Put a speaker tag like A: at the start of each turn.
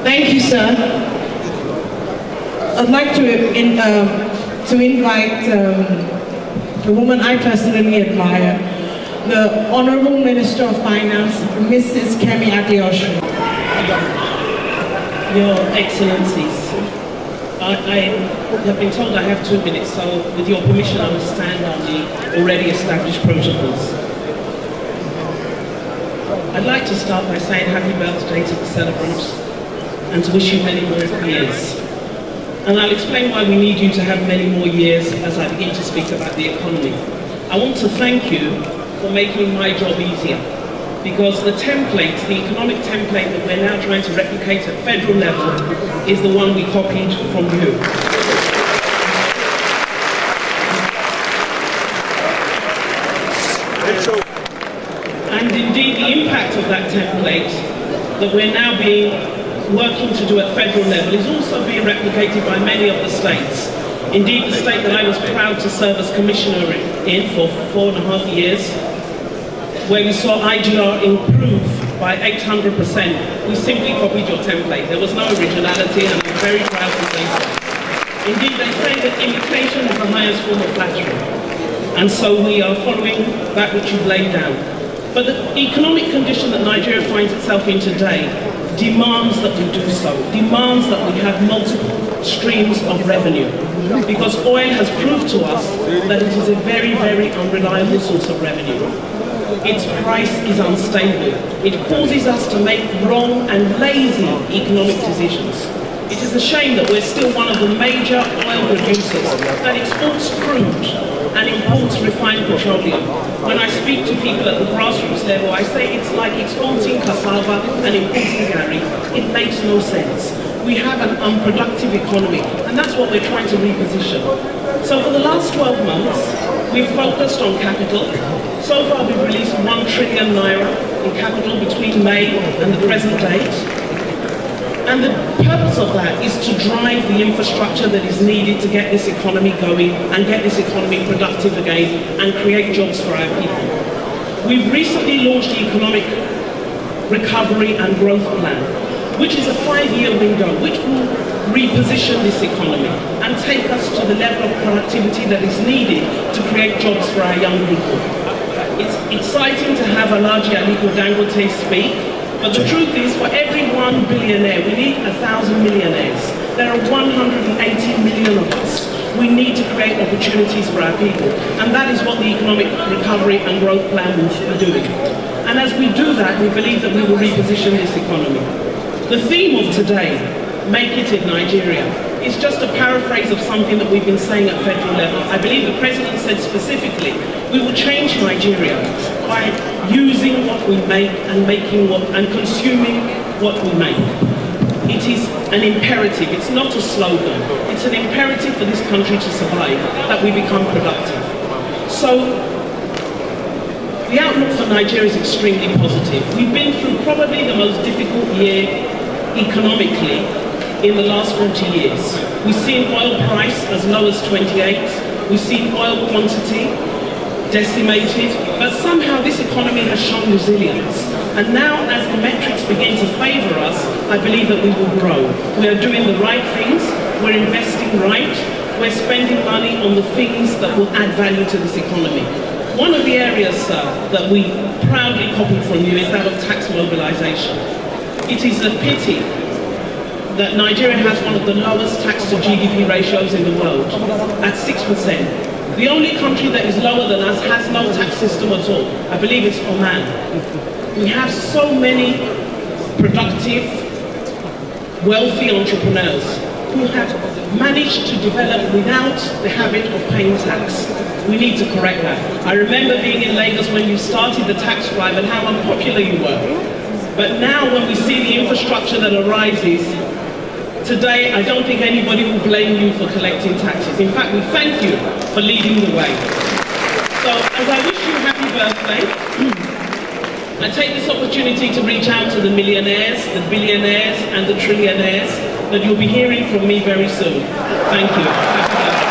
A: Thank you, sir. I'd like to invite the woman I personally admire, the Honorable Minister of Finance, Mrs. Kemi Adeosun.
B: Your Excellencies, I have been told I have 2 minutes, so with your permission I will stand on the already established protocols. I'd like to start by saying happy birthday to the celebrants and to wish you many more years. And I'll explain why we need you to have many more years as I begin to speak about the economy. I want to thank you for making my job easier, because the template, the economic template that we're now trying to replicate at federal level is the one we copied from you. And indeed, the impact of that template that we're now working to do at federal level is also being replicated by many of the states. Indeed, the state that I was proud to serve as commissioner in for 4.5 years, where we saw IGR improve by 800%, we simply copied your template. There was no originality, and I'm very proud to say so. Indeed, they say that imitation is the highest form of flattery, and so we are following that which you've laid down. But the economic condition that Nigeria finds itself in today demands that we do so, demands that we have multiple streams of revenue, because oil has proved to us that it is a very, very unreliable source of revenue. Its price is unstable. It causes us to make wrong and lazy economic decisions. It is a shame that we're still one of the major oil producers that exports crude and imports refined petroleum. When I speak to people at the grassroots level, I say it's like exporting cassava and importing gari. It makes no sense. We have an unproductive economy, and that's what we're trying to reposition. So for the last 12 months, we've focused on capital. So far, we've released 1 trillion naira in capital between May and the present date. And the purpose of that is to drive the infrastructure that is needed to get this economy going and get this economy productive again and create jobs for our people. We've recently launched the Economic Recovery and Growth Plan, which is a 5-year window which will reposition this economy and take us to the level of productivity that is needed to create jobs for our young people. It's exciting to have Alhaji Aliko Dangote speak, but the truth is, for every 1 billionaire, we need 1,000 millionaires. There are 180 million of us. We need to create opportunities for our people, and that is what the Economic Recovery and Growth Plan will be doing. And as we do that, we believe that we will reposition this economy. The theme of today, Make It in Nigeria, is just a paraphrase of something that we've been saying at federal level. I believe the President said specifically, we will change Nigeria by using what we make and and consuming what we make. It is an imperative, it's not a slogan. It's an imperative for this country to survive, that we become productive. So, the outlook for Nigeria is extremely positive. We've been through probably the most difficult year economically in the last 40 years. We've seen oil price as low as 28. We've seen oil quantity decimated, but somehow this economy has shown resilience. And now, as the metrics begin to favor us, I believe that we will grow. We are doing the right things, we're investing right, we're spending money on the things that will add value to this economy. One of the areas, sir, that we proudly copied from you is that of tax mobilization. It is a pity that Nigeria has one of the lowest tax to GDP ratios in the world, at 6%. The only country that is lower than us has no tax system at all. I believe it's Oman. We have so many productive, wealthy entrepreneurs who have managed to develop without the habit of paying tax. We need to correct that. I remember being in Lagos when you started the tax drive and how unpopular you were. But now when we see the infrastructure that arises, today I don't think anybody will blame you for collecting taxes. In fact, we thank you for leading the way. So as I wish you a happy birthday, I take this opportunity to reach out to the millionaires, the billionaires and the trillionaires that you'll be hearing from me very soon. Thank you.